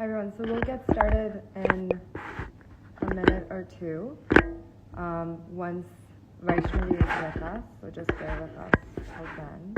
everyone. So we'll get started in a minute or two once Vaishnavi is with us. So just bear with us till then.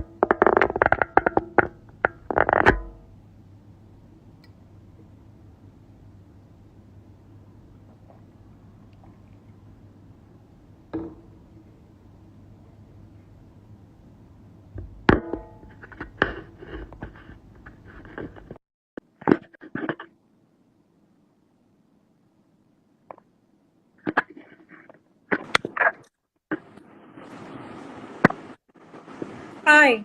Hi.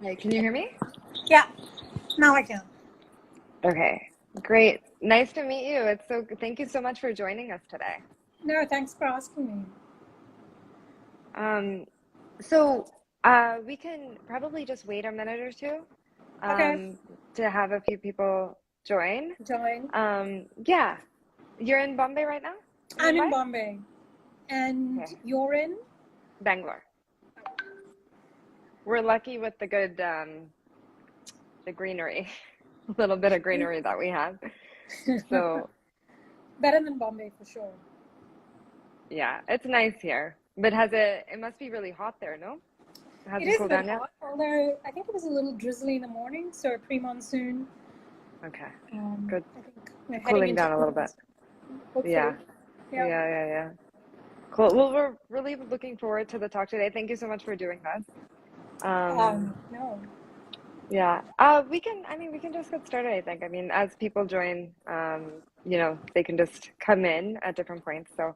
Hey, can you hear me? Yeah, now I can. Okay, great. Nice to meet you. Thank you so much for joining us today. No, thanks for asking me. So we can probably just wait a minute or two Okay, to have a few people join. join. Yeah, you're in Bombay right now? I'm in Mumbai? Bombay. And Okay, you're in? Bangalore. We're lucky with the good, the greenery, a little bit of greenery that we have. So Better than Bombay for sure. yeah, it's nice here. But it must be really hot there, no? It It hasn't is a cooled bit down yet? hot, although I think it was a little drizzly in the morning, so pre-monsoon. Okay, I good. think we're heading Cooling into down a little bit. pre-monsoon, hopefully. Yeah, Yeah. yeah. Cool. Well, we're really looking forward to the talk today. Thank you so much for doing this. No. Yeah. We can just get started, I think. I mean, as people join, they can just come in at different points. So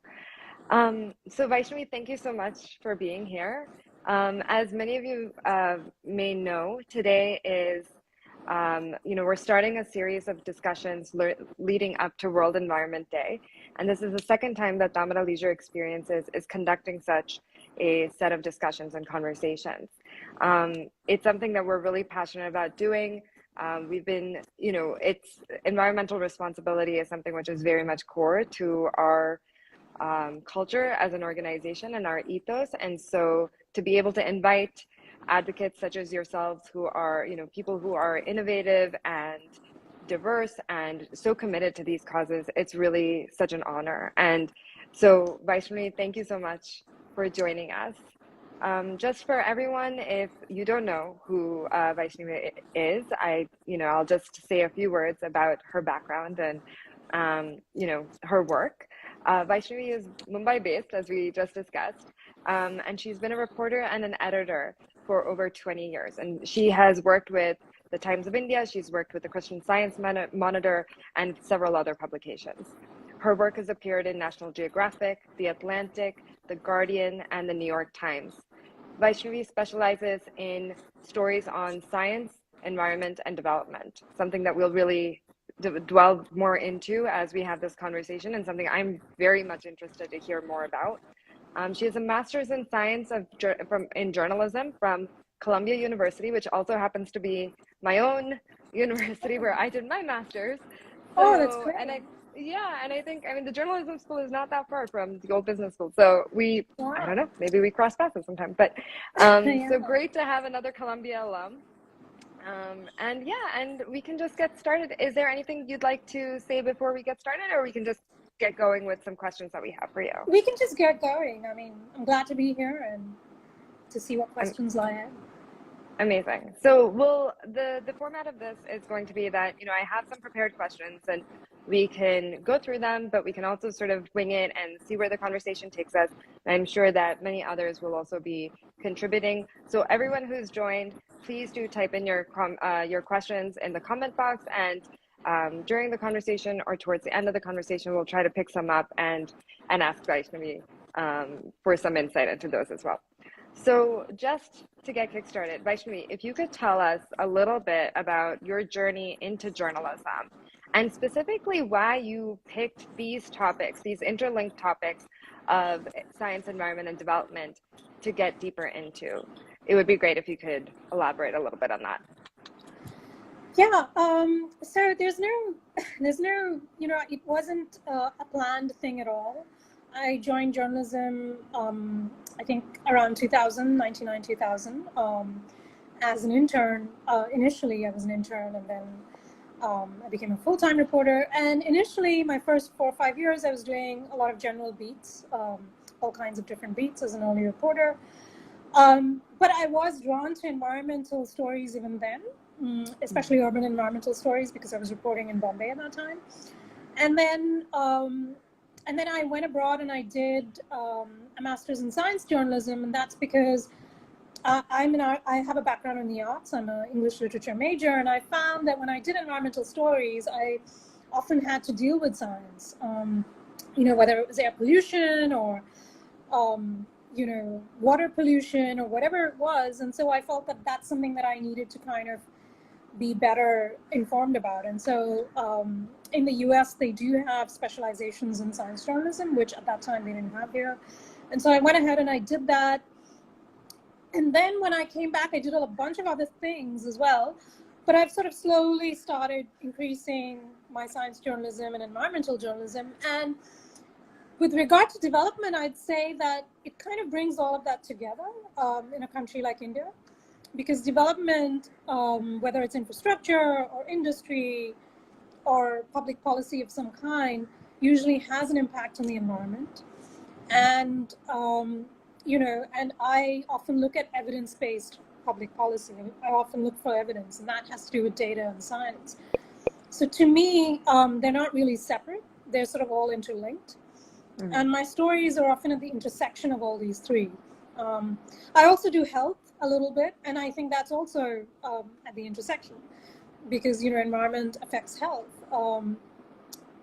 Vaishnavi, thank you so much for being here. As many of you may know, today is, we're starting a series of discussions leading up to World Environment Day. And this is the second time that Damara Leisure Experiences is conducting such a set of discussions and conversations. It's something that we're really passionate about doing. It's environmental responsibility is something which is very much core to our culture as an organization and our ethos. And so to be able to invite advocates such as yourselves who are, people who are innovative and diverse and so committed to these causes, it's really such an honor. And so Vaishnavi, thank you so much for joining us. Just for everyone, if you don't know who Vaishnavi is, I'll just say a few words about her background and, her work. Vaishnavi is Mumbai-based, as we just discussed, and she's been a reporter and an editor for over 20 years. And she has worked with the Times of India, she's worked with the Christian Science Monitor, and several other publications. Her work has appeared in National Geographic, The Atlantic, The Guardian, and The New York Times. Vaishnavi specializes in stories on science, environment, and development, something that we'll really dwell more into as we have this conversation, and something I'm very much interested to hear more about. She has a master's in science in journalism from Columbia University, which also happens to be my own university where I did my master's. Oh, that's great. And I think, the journalism school is not that far from the old business school. So I don't know, maybe we cross paths sometime, but so great to have another Columbia alum. And we can just get started. Is there anything you'd like to say before we get started, or we can just get going with some questions that we have for you? We can just get going. I'm glad to be here and to see what questions lie ahead. Amazing. So the format of this is going to be that, I have some prepared questions and we can go through them, but we can also sort of wing it and see where the conversation takes us. And I'm sure that many others will also be contributing. So everyone who's joined, please do type in your questions in the comment box, and during the conversation or towards the end of the conversation, we'll try to pick some up and ask Vaishnavi for some insight into those as well. So just to get kickstarted, Vaishnavi, if you could tell us a little bit about your journey into journalism, and specifically why you picked these topics, these interlinked topics of science, environment, and development to get deeper into. It would be great if you could elaborate a little bit on that. Yeah, so there's no, it wasn't a planned thing at all. I joined journalism, I think around 2000, 99, 2000, as an intern. Initially, I was an intern, and then I became a full-time reporter. And initially, my first 4 or 5 years, I was doing a lot of general beats, all kinds of different beats as an early reporter. But I was drawn to environmental stories even then, especially urban environmental stories, because I was reporting in Bombay at that time. And then I went abroad and I did a master's in science journalism, and that's because I have a background in the arts. I'm an English literature major, and I found that when I did environmental stories, I often had to deal with science. Whether it was air pollution or water pollution or whatever it was. And so I felt that that's something that I needed to kind of be better informed about. And so in the US, they do have specializations in science journalism, which at that time they didn't have here. And so I went ahead and I did that. And then when I came back, I did a bunch of other things as well. But I've sort of slowly started increasing my science journalism and environmental journalism. And with regard to development, I'd say that it kind of brings all of that together in a country like India, because development, whether it's infrastructure or industry or public policy of some kind, usually has an impact on the environment. And, and I often look at evidence-based public policy. I often look for evidence, and that has to do with data and science. So to me, they're not really separate. They're sort of all interlinked. Mm-hmm. And my stories are often at the intersection of all these three. I also do health a little bit, and I think that's also at the intersection, because environment affects health.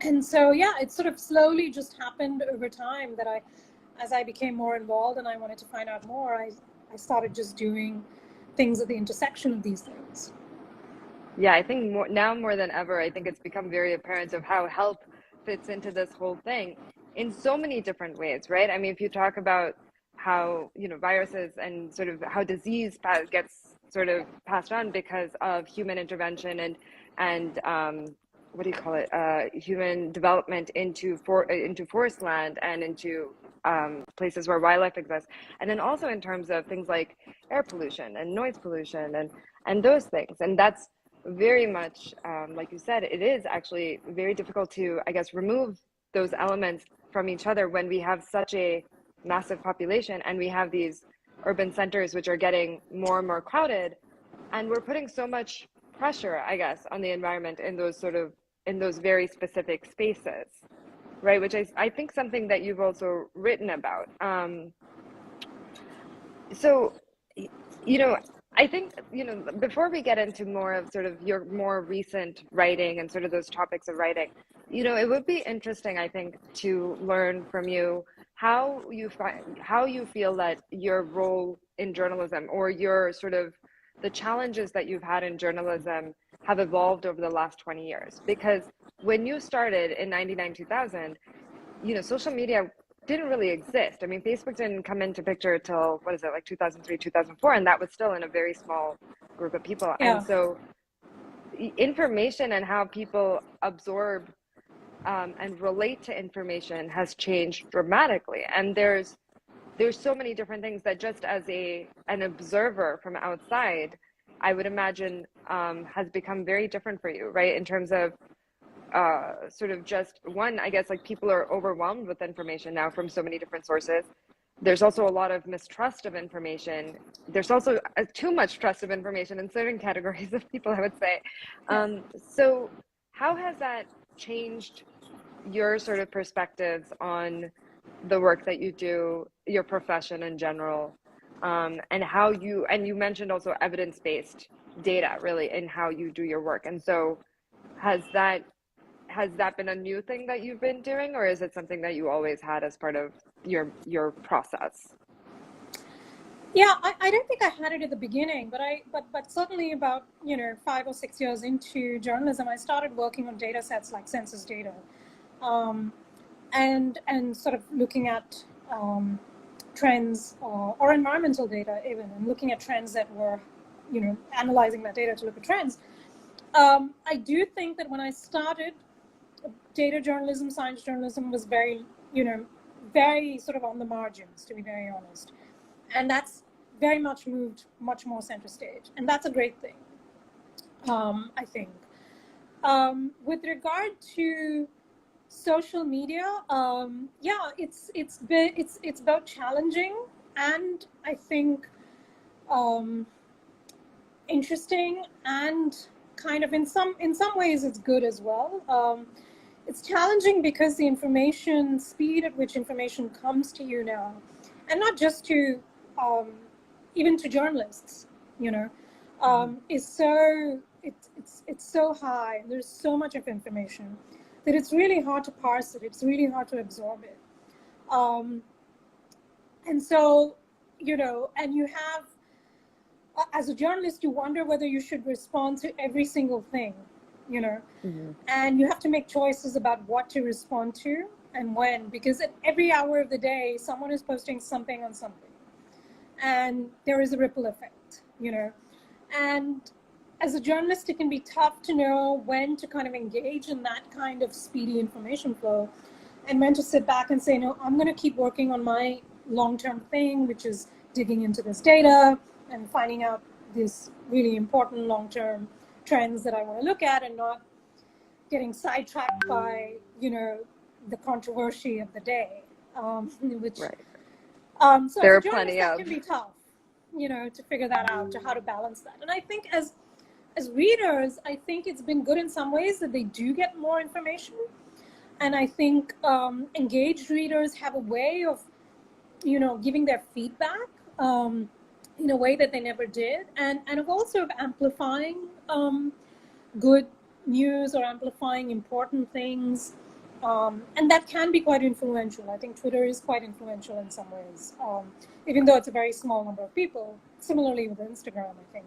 And so it sort of slowly just happened over time that as I became more involved and I wanted to find out more, I started just doing things at the intersection of these things. Yeah, I think now more than ever, I think it's become very apparent of how health fits into this whole thing in so many different ways, right? I mean, if you talk about how, viruses and sort of how disease gets sort of passed on because of human intervention and what do you call it? Human development into forest land and into places where wildlife exists. And then also in terms of things like air pollution and noise pollution and those things. And that's very much, like you said, it is actually very difficult to, I guess, remove those elements from each other when we have such a massive population and we have these urban centers which are getting more and more crowded, and we're putting so much pressure, I guess, on the environment in those very specific spaces, right? Which I think something that you've also written about. So, I think, before we get into more of sort of your more recent writing and sort of those topics of writing, it would be interesting, I think, to learn from you how you feel that your role in journalism or your sort of the challenges that you've had in journalism have evolved over the last 20 years. Because when you started in 99, 2000, social media didn't really exist. I mean, Facebook didn't come into picture till, 2003, 2004, and that was still in a very small group of people. Yeah. And so information and how people absorb and relate to information has changed dramatically. And there's so many different things that just as an observer from outside, I would imagine has become very different for you, right? In terms of sort of just one, I guess, like people are overwhelmed with information now from so many different sources. There's also a lot of mistrust of information. There's also too much trust of information in certain categories of people, I would say. So how has that changed your sort of perspectives on the work that you do, your profession in general, and how you mentioned also evidence-based data really in how you do your work. And so has that been a new thing that you've been doing, or is it something that you always had as part of your process? Yeah, I don't think I had it at the beginning, but certainly about 5 or 6 years into journalism, I started working on data sets like census data, and sort of looking at trends or environmental data even, and looking at trends that were, analyzing that data to look at trends. I do think that when I started, data journalism, science journalism was very very sort of on the margins, to be very honest. And that's very much moved much more center stage. And that's a great thing, I think. With regard to social media, yeah, it's both challenging and I think interesting, and kind of in some ways it's good as well. It's challenging because the information speed at which information comes to you now, and not just to even to journalists, you know, is so it's so high. There's so much of information that it's really hard to parse it. It's really hard to absorb it. And so, you know, and you have, as a journalist, you wonder whether you should respond to every single thing, you know, and you have to make choices about what to respond to and when, because at every hour of the day, someone is posting something on something, and there is a ripple effect, you know. And as a journalist, it can be tough to know when to kind of engage in that kind of speedy information flow, and when to sit back and say, no, I'm going to keep working on my long-term thing, which is digging into this data and finding out these really important long-term trends that I want to look at, and not getting sidetracked by, you know, the controversy of the day, which right. so There as are a journalist, plenty that of. can be tough, you know, to figure that out, to how to balance that. And I think as readers, I think it's been good in some ways that they do get more information. And I think engaged readers have a way of, you know, giving their feedback in a way that they never did, and also of amplifying good news or amplifying important things. And that can be quite influential. I think Twitter is quite influential in some ways, even though it's a very small number of people. Similarly with Instagram, I think.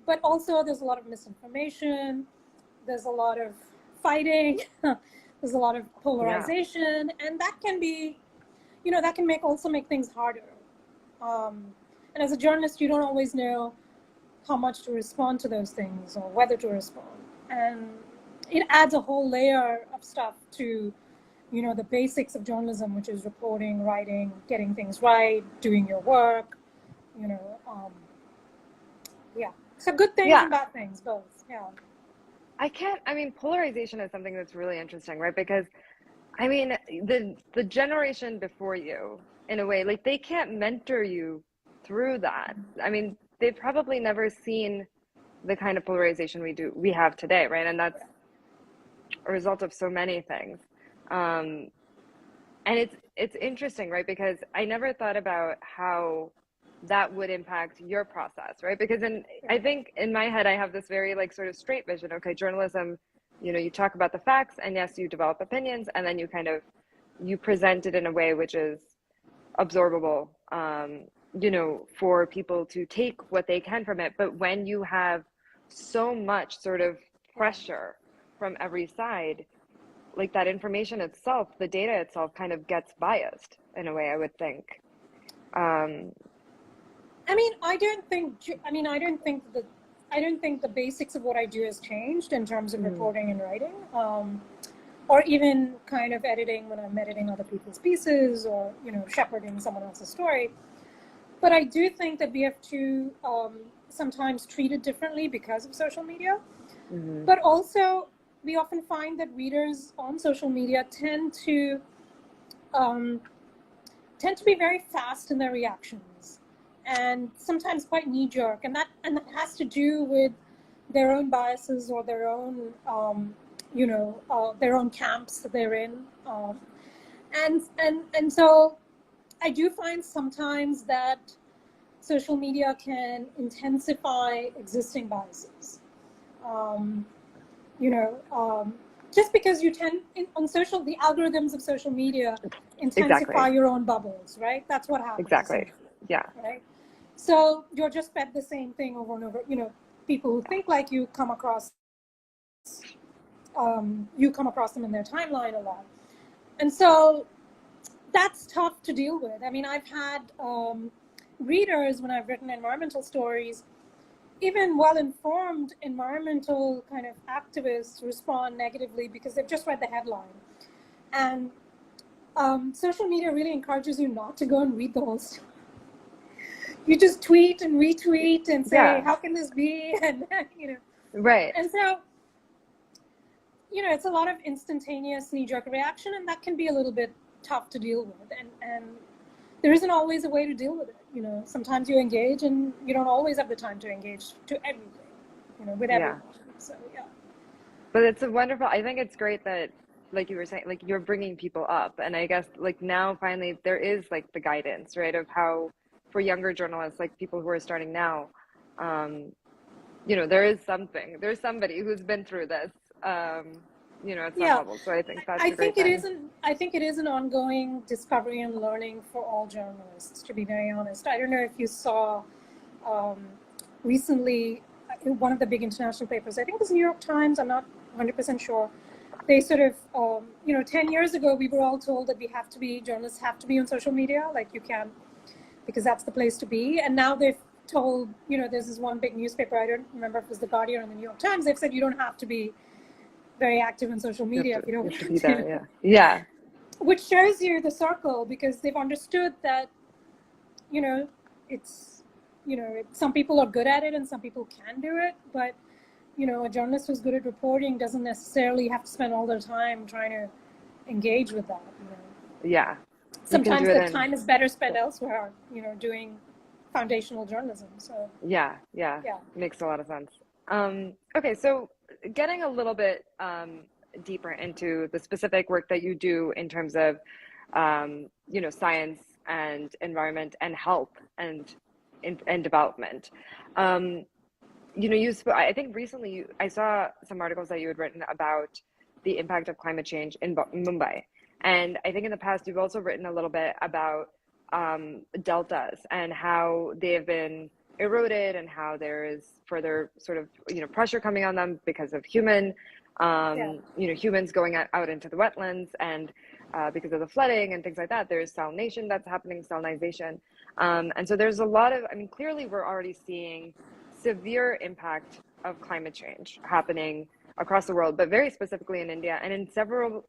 But also there's a lot of misinformation. There's a lot of fighting. There's a lot of polarization. And that can be, you know, that can also make things harder. And as a journalist, you don't always know how much to respond to those things or whether to respond. And it adds a whole layer of stuff to, you know, the basics of journalism, which is reporting, writing, getting things right, doing your work, you know. Yeah. So good things and bad things, both. Yeah. I mean, polarization is something that's really interesting, right? Because, I mean, the generation before you, in a way, like, they can't mentor you through that. I mean, they've probably never seen the kind of polarization we have today, right? And that's a result of so many things. And it's interesting, right? Because I never thought about how that would impact your process, right? Because I think in my head, I have this very like sort of straight vision. Okay, journalism, you know, you talk about the facts, and yes, you develop opinions, and then you present it in a way which is absorbable, you know, for people to take what they can from it. But when you have so much sort of pressure from every side, like, that information itself, the data itself, kind of gets biased in a way, I would think. I mean, I don't think the basics of what I do has changed in terms of reporting and writing, or even kind of editing when I'm editing other people's pieces, or, you know, shepherding someone else's story. But I do think that we have to sometimes treat it differently because of social media. But also, we often find that readers on social media tend to be very fast in their reactions, and sometimes quite knee-jerk, and that has to do with their own biases or their own you know, their own camps that they're in, and so I do find sometimes that social media can intensify existing biases. You know, just because you tend on social, the algorithms of social media intensify your own bubbles, right? That's what happens. Exactly. Yeah. Right. So you're just fed the same thing over and over. You know, people who think like you come across them in their timeline a lot, and so that's tough to deal with. I mean, I've had readers when I've written environmental stories, even well-informed environmental kind of activists, respond negatively because they've just read the headline. And social media really encourages you not to go and read the whole story. You just tweet and retweet and say, how can this be? And, Right. And so, it's a lot of instantaneous knee-jerk reaction, and that can be a little bit tough to deal with. And there isn't always a way to deal with it. Sometimes you engage, and you don't always have the time to engage to everything, with everyone. So, yeah. But it's a wonderful, I think it's great that, like you were saying, like you're bringing people up. And I guess like now finally there is like the guidance, right, of how for younger journalists, like people who are starting now, there's somebody who's been through this, at some level. So I think that's a great thing. I think it is an ongoing discovery and learning for all journalists, to be very honest. I don't know if you saw recently one of the big international papers, I think it was New York Times, I'm not 100% sure. They sort of, 10 years ago, we were all told that journalists have to be on social media, like you can, because that's the place to be. And now they've told, there's this one big newspaper, I don't remember if it was The Guardian or the New York Times, they've said you don't have to be very active in social media if you don't want to be there. Yeah. Which shows you the circle, because they've understood that, it's, some people are good at it and some people can do it, but a journalist who's good at reporting doesn't necessarily have to spend all their time trying to engage with that. Yeah. Sometimes the time is better spent elsewhere, doing foundational journalism. So yeah. Makes a lot of sense. Okay, so getting a little bit deeper into the specific work that you do in terms of science and environment and health and development. I think recently I saw some articles that you had written about the impact of climate change in Mumbai. And I think in the past, you've also written a little bit about deltas and how they have been eroded and how there is further sort of, pressure coming on them because of humans going out into the wetlands and because of the flooding and things like that. There's salination that's happening, salinization. And so there's a lot of, clearly we're already seeing severe impact of climate change happening across the world, but very specifically in India and in several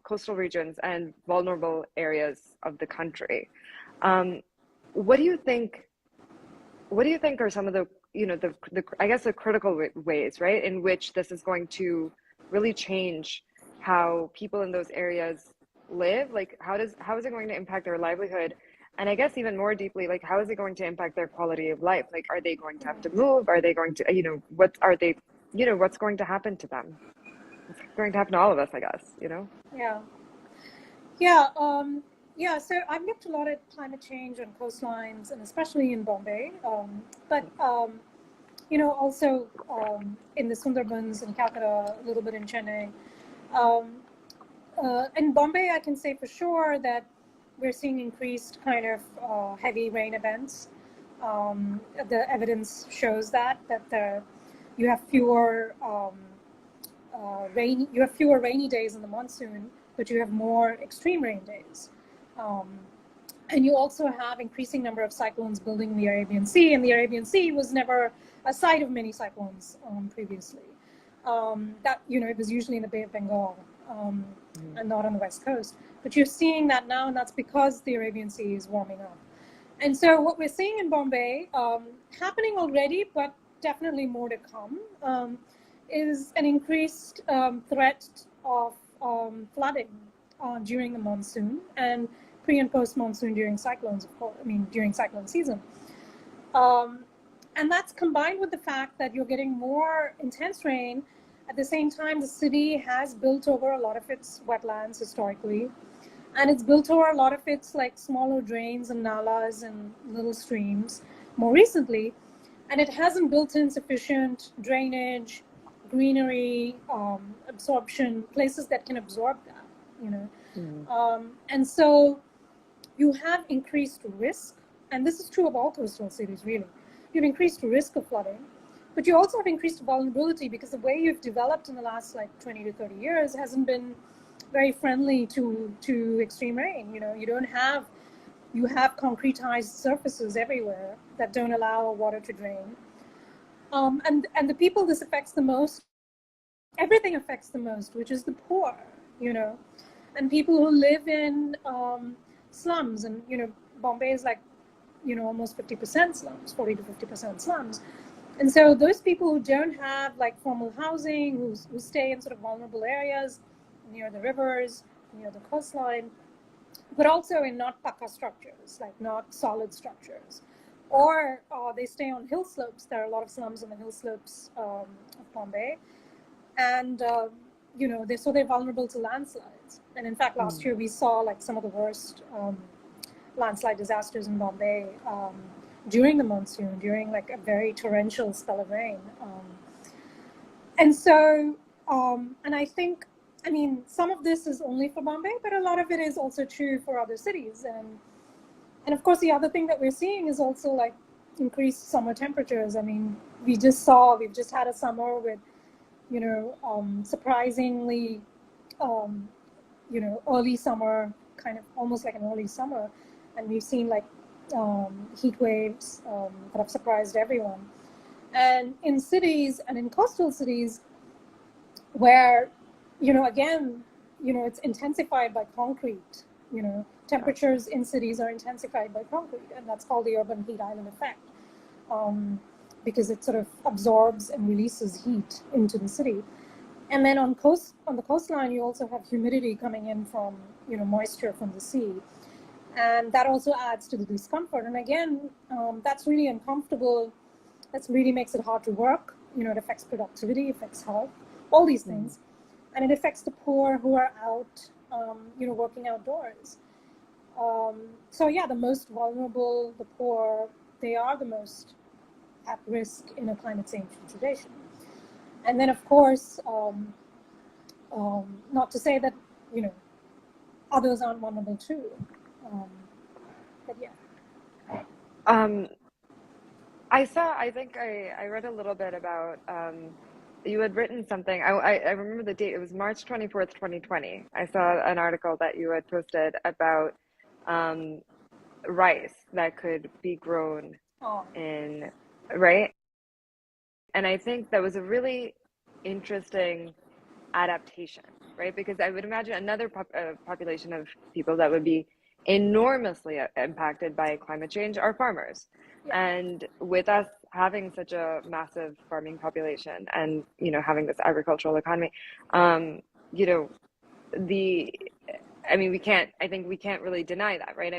coastal regions and vulnerable areas of the country. What do you think are some of the, I guess the critical ways, right, in which this is going to really change how people in those areas live? Like, how is it going to impact their livelihood? And I guess even more deeply, like, how is it going to impact their quality of life? Like, are they going to have to move? Are they going to, what's going to happen to them? It's going to happen to all of us, I guess, Yeah, so I've looked a lot at climate change on coastlines, and especially in Bombay, but also in the Sundarbans in Calcutta, a little bit in Chennai. In Bombay, I can say for sure that we're seeing increased kind of heavy rain events. The evidence shows that you have fewer rainy days in the monsoon, but you have more extreme rain days. And you also have increasing number of cyclones building in the Arabian Sea, and the Arabian Sea was never a site of many cyclones previously. It was usually in the Bay of Bengal and not on the West Coast. But you're seeing that now, and that's because the Arabian Sea is warming up. And so what we're seeing in Bombay, happening already, but definitely more to come, is an increased threat of flooding during the monsoon and pre and post monsoon during cyclones, of course, during cyclone season. And that's combined with the fact that you're getting more intense rain. At the same time, the city has built over a lot of its wetlands historically, and it's built over a lot of its like smaller drains and nalas and little streams more recently, and it hasn't built in sufficient drainage, greenery, absorption, places that can absorb that, and so you have increased risk, and this is true of all coastal cities really. You've increased risk of flooding, but you also have increased vulnerability because the way you've developed in the last like 20 to 30 years hasn't been very friendly to extreme rain. You have concretized surfaces everywhere that don't allow water to drain. And the people this affects the most, everything affects the most, which is the poor, and people who live in slums. And, Bombay is like, almost 50% slums, 40 to 50% slums. And so those people who don't have like formal housing, who stay in sort of vulnerable areas near the rivers, near the coastline, but also in not pakka structures, like not solid structures. Or they stay on hill slopes. There are a lot of slums on the hill slopes of Bombay. And, they're vulnerable to landslides. And in fact, last year we saw like some of the worst landslide disasters in Bombay during the monsoon, during like a very torrential spell of rain. And so, and I think, some of this is only for Bombay, but a lot of it is also true for other cities. And of course, the other thing that we're seeing is also like increased summer temperatures. We've just had a summer with, surprisingly, early summer, kind of almost like an early summer. And we've seen like heat waves that have surprised everyone. And in cities and in coastal cities where, again, it's intensified by concrete, temperatures in cities are intensified by concrete, and that's called the urban heat island effect, because it sort of absorbs and releases heat into the city. And then on the coastline, you also have humidity coming in from, moisture from the sea. And that also adds to the discomfort. And again, that's really uncomfortable. That really makes it hard to work. It affects productivity, affects health, all these things. And it affects the poor who are out, working outdoors. So yeah, the most vulnerable, the poor, they are the most at risk in a climate change situation. And then, of course, not to say that, others aren't vulnerable too. But yeah. I think I read a little bit about, you had written something. I remember the date. It was March 24th, 2020. I saw an article that you had posted about rice that could be grown in, right? And I think that was a really interesting adaptation, right? Because I would imagine another population of people that would be enormously impacted by climate change are farmers. Yeah. And with us having such a massive farming population and, having this agricultural economy, we can't really deny that, right?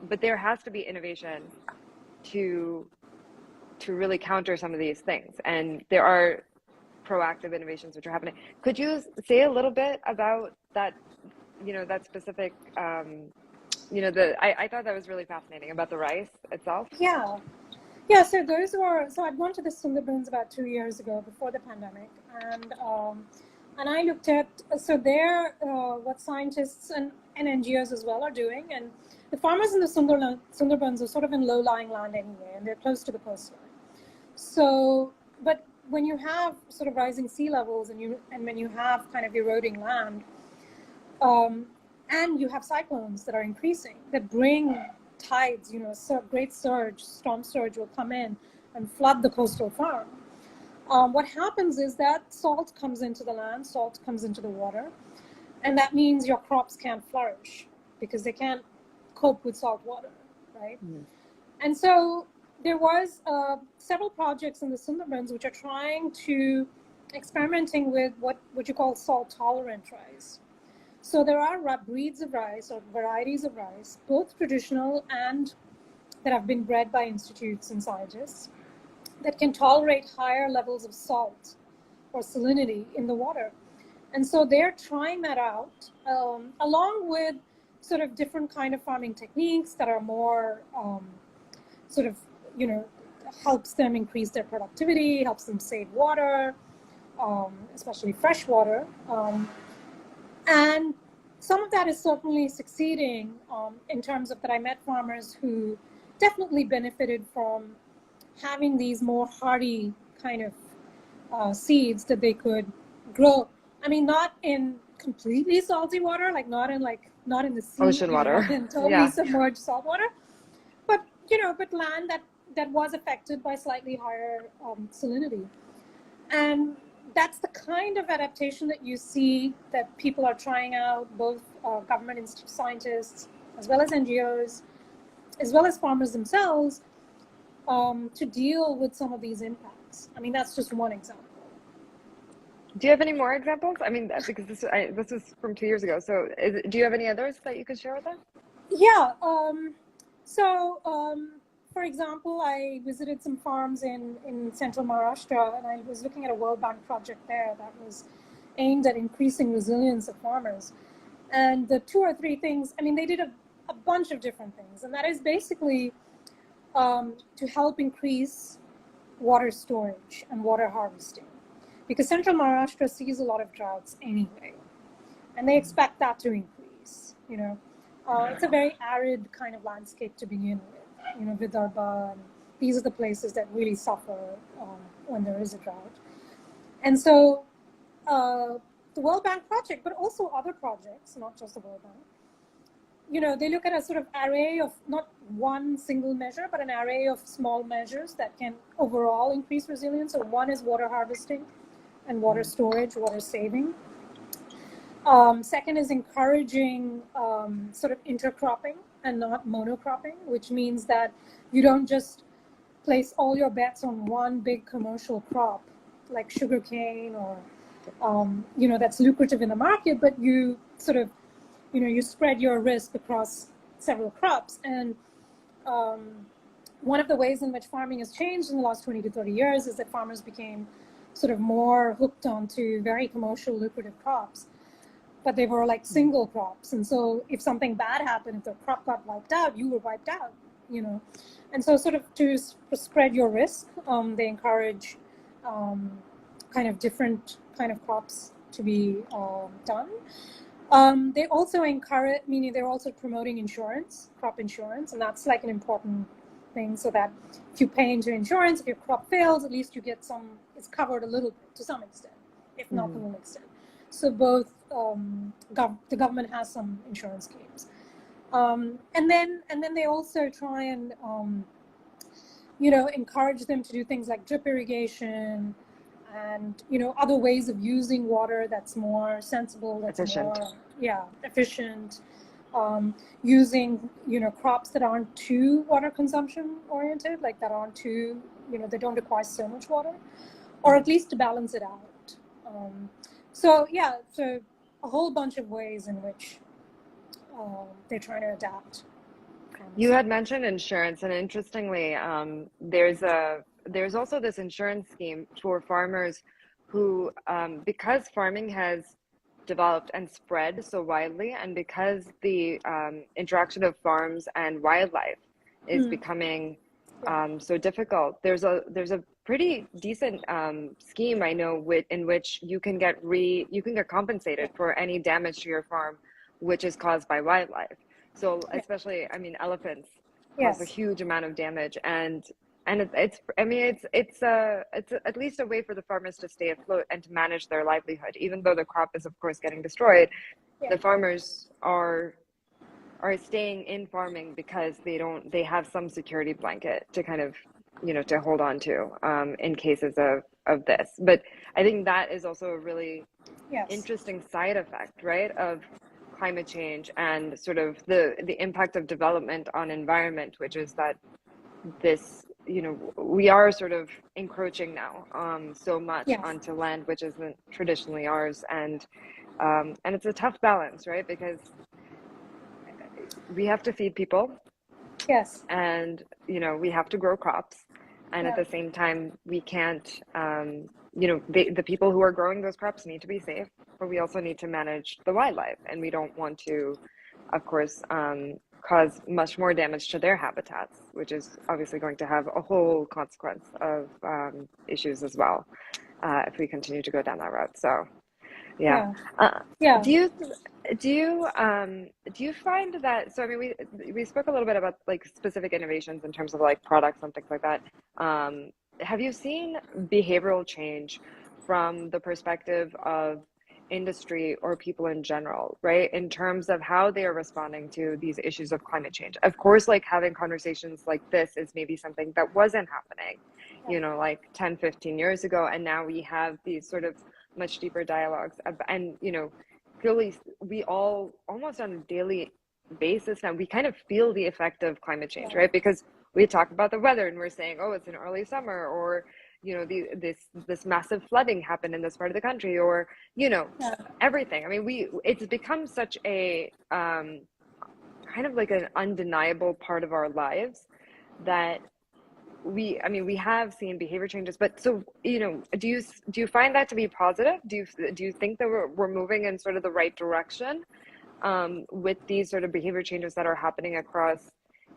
But there has to be innovation to really counter some of these things. And there are proactive innovations which are happening. Could you say a little bit about that, that specific, I thought that was really fascinating about the rice itself. Yeah. So I'd gone to the Sundarbans about 2 years ago before the pandemic. And I looked at, what scientists and NGOs as well are doing. And the farmers in the Sundarbans are sort of in low-lying land anyway, and they're close to the coastline. So, but when you have sort of rising sea levels and when you have kind of eroding land, and you have cyclones that are increasing, that bring tides, great storm surge will come in and flood the coastal farm. What happens is that salt comes into the land, salt comes into the water, and that means your crops can't flourish because they can't cope with salt water, right? Mm. And so there was several projects in the Sundarbans which are experimenting with what you call salt-tolerant rice. So there are breeds of rice or varieties of rice, both traditional and that have been bred by institutes and scientists, that can tolerate higher levels of salt or salinity in the water. And so they're trying that out, along with sort of different kind of farming techniques that are more helps them increase their productivity, helps them save water, especially fresh water. And some of that is certainly succeeding in terms of that I met farmers who definitely benefited from having these more hardy kind of seeds that they could grow. Not in completely salty water, like not in the sea, ocean water, in totally submerged salt water, but land that was affected by slightly higher salinity. And that's the kind of adaptation that you see that people are trying out both government scientists, as well as NGOs, as well as farmers themselves, to deal with some of these impacts. I mean, that's just one example. Do you have any more examples? I mean, because this was from 2 years ago. So do you have any others that you could share with us? Yeah. For example, I visited some farms in central Maharashtra, and I was looking at a World Bank project there that was aimed at increasing resilience of farmers. And the 2 or 3 things, I mean, they did a bunch of different things. And that is basically to help increase water storage and water harvesting. Because central Maharashtra sees a lot of droughts anyway. And they expect that to increase, you know. It's a very arid kind of landscape to begin with, you know, Vidarbha, and these are the places that really suffer when there is a drought. And so the World Bank project, but also other projects, not just the World Bank, you know, they look at a sort of array of not one single measure, but an array of small measures that can overall increase resilience. So one is water harvesting and water storage, water saving. Second is encouraging sort of intercropping and not monocropping, which means that you don't just place all your bets on one big commercial crop like sugarcane or, you know, that's lucrative in the market, but you sort of, you know, you spread your risk across several crops. And one of the ways in which farming has changed in the last 20 to 30 years is that farmers became sort of more hooked onto very commercial lucrative crops. But they were like single crops. And so if something bad happened, if the crop got wiped out, you were wiped out, you know. And so sort of to spread your risk, they encourage kind of different kind of crops to be done. They also encourage, meaning they're also promoting insurance, crop insurance, and that's like an important thing, so that if you pay into insurance, if your crop fails, at least you get some, it's covered a little bit to some extent, if not the full extent. So both the government has some insurance schemes, and then they also try and you know, encourage them to do things like drip irrigation, and you know, other ways of using water that's more sensible, that's efficient. More efficient. Using, you know, crops that aren't too water consumption oriented, like that aren't too, you know, they don't require so much water, or at least to balance it out. So a whole bunch of ways in which they're trying to adapt. You had mentioned insurance, and interestingly, there's also this insurance scheme for farmers who, because farming has developed and spread so widely, and because the interaction of farms and wildlife is becoming so difficult, there's a pretty decent scheme, I know, in which you can get compensated for any damage to your farm which is caused by wildlife. So especially, I mean, elephants cause a huge amount of damage, and it's at least a way for the farmers to stay afloat and to manage their livelihood, even though the crop is of course getting destroyed. The farmers are staying in farming because they have some security blanket to kind of, you know, to hold on to in cases of this. But I think that is also a really interesting side effect, right, of climate change and sort of the impact of development on environment, which is that this, you know, we are sort of encroaching now so much onto land which isn't traditionally ours, and it's a tough balance, right, because we have to feed people, and you know, we have to grow crops, and at the same time we can't you know, the people who are growing those crops need to be safe, but we also need to manage the wildlife, and we don't want to, of course, cause much more damage to their habitats, which is obviously going to have a whole consequence of issues as well if we continue to go down that route. So do you find that, so I mean, we spoke a little bit about like specific innovations in terms of like products and things like that. Have you seen behavioral change from the perspective of industry or people in general, right, in terms of how they are responding to these issues of climate change? Of course, like having conversations like this is maybe something that wasn't happening, you know, like 10-15 years ago, and now we have these sort of much deeper dialogues and, you know, we all almost on a daily basis now, we kind of feel the effect of climate change, Yeah. right? Because we talk about the weather and we're saying, oh, it's an early summer, or this massive flooding happened in this part of the country, or Yeah. everything. I mean, it's become such a kind of like an undeniable part of our lives that we have seen behavior changes. But so, do you find that to be positive? Do you think that we're moving in sort of the right direction with these sort of behavior changes that are happening across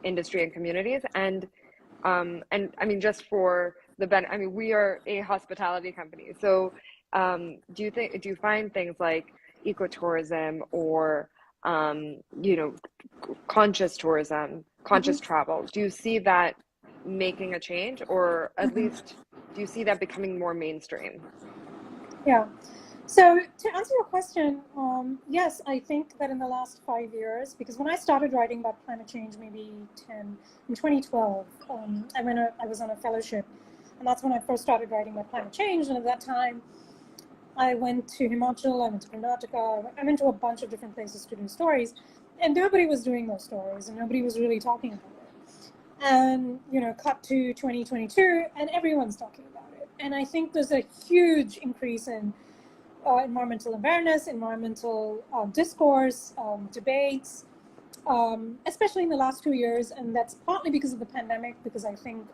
industry and communities? And I mean, just for I mean, we are a hospitality company, so do you find things like ecotourism or conscious tourism, conscious travel, do you see that making a change, or at least do you see that becoming more mainstream? Yeah. So to answer your question, yes, I think that in the last 5 years, because when I started writing about climate change, maybe in 2012, I was on a fellowship, and that's when I first started writing about climate change. And at that time, I went to Himachal, I went to Karnataka, I went to a bunch of different places to do stories, and nobody was doing those stories, and nobody was really talking about it. And cut to 2022, and everyone's talking about it. And I think there's a huge increase in environmental awareness, environmental discourse, debates, especially in the last 2 years. And that's partly because of the pandemic, because I think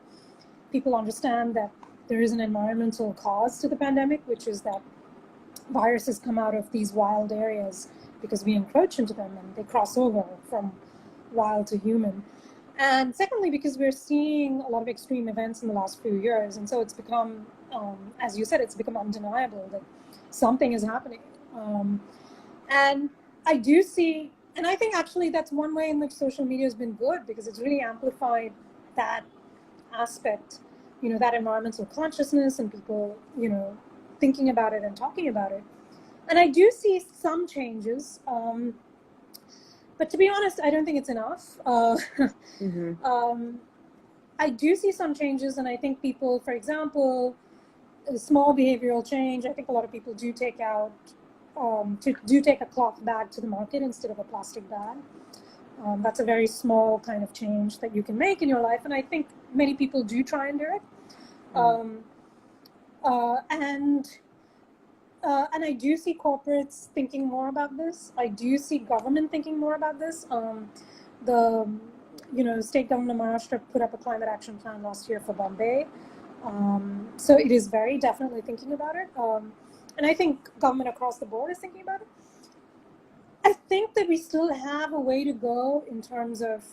people understand that there is an environmental cause to the pandemic, which is that viruses come out of these wild areas because we encroach into them and they cross over from wild to human. And secondly, because we're seeing a lot of extreme events in the last few years. And so it's become, as you said, it's become undeniable that something is happening. And I do see, and I think actually that's one way in which social media has been good, because it's really amplified that aspect, that environmental consciousness and people, thinking about it and talking about it. And I do see some changes. But to be honest, I don't think it's enough. I do see some changes, and I think people, for example, a small behavioral change. I think a lot of people do take a cloth bag to the market instead of a plastic bag. That's a very small kind of change that you can make in your life, and I think many people do try and do it. And I do see corporates thinking more about this. I do see government thinking more about this. The state government of Maharashtra put up a climate action plan last year for Bombay. So it is very definitely thinking about it. And I think government across the board is thinking about it. I think that we still have a way to go in terms of,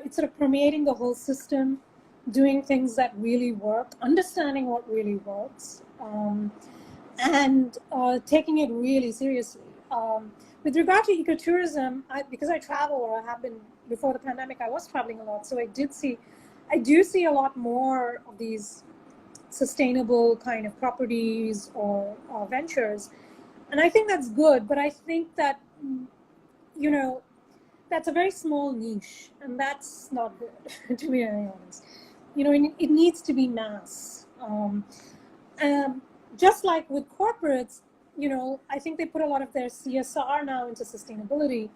it's sort of permeating the whole system, doing things that really work, understanding what really works, and taking it really seriously. With regard to ecotourism, because I travel, or I have been before the pandemic, I was traveling a lot. So I do see a lot more of these sustainable kind of properties or ventures. And I think that's good, but I think that, that's a very small niche, and that's not good, to be very honest. It needs to be mass. Just like with corporates, I think they put a lot of their CSR now into sustainability,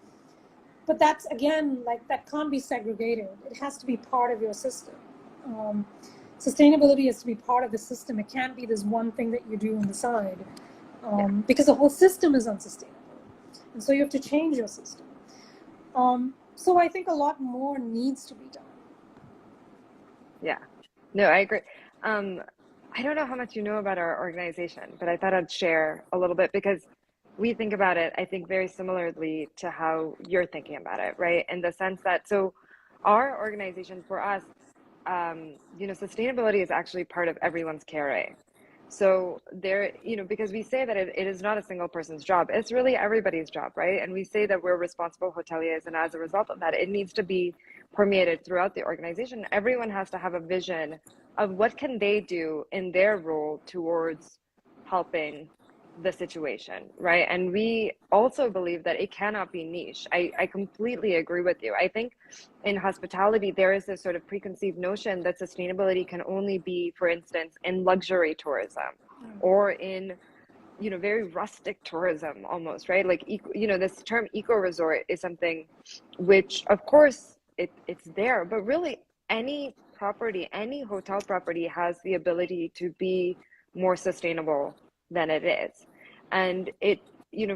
but that's, again, that can't be segregated. It has to be part of your system. Sustainability has to be part of the system. It can't be this one thing that you do on the side, because the whole system is unsustainable. And so you have to change your system. So I think a lot more needs to be done. Yeah, no, I agree. I don't know how much you know about our organization, but I thought I'd share a little bit, because we think about it, I think, very similarly to how you're thinking about it, right? In the sense that, so our organization, for us, sustainability is actually part of everyone's KRA. So there, because we say that it is not a single person's job, it's really everybody's job, right? And we say that we're responsible hoteliers, and as a result of that, it needs to be permeated throughout the organization. Everyone has to have a vision of what can they do in their role towards helping the situation, right? And we also believe that it cannot be niche. I completely agree with you. I think in hospitality, there is this sort of preconceived notion that sustainability can only be, for instance, in luxury tourism, or in, very rustic tourism almost, right? Like, this term eco resort is something which, of course, it's there, but really any property, any hotel property has the ability to be more sustainable than it is. And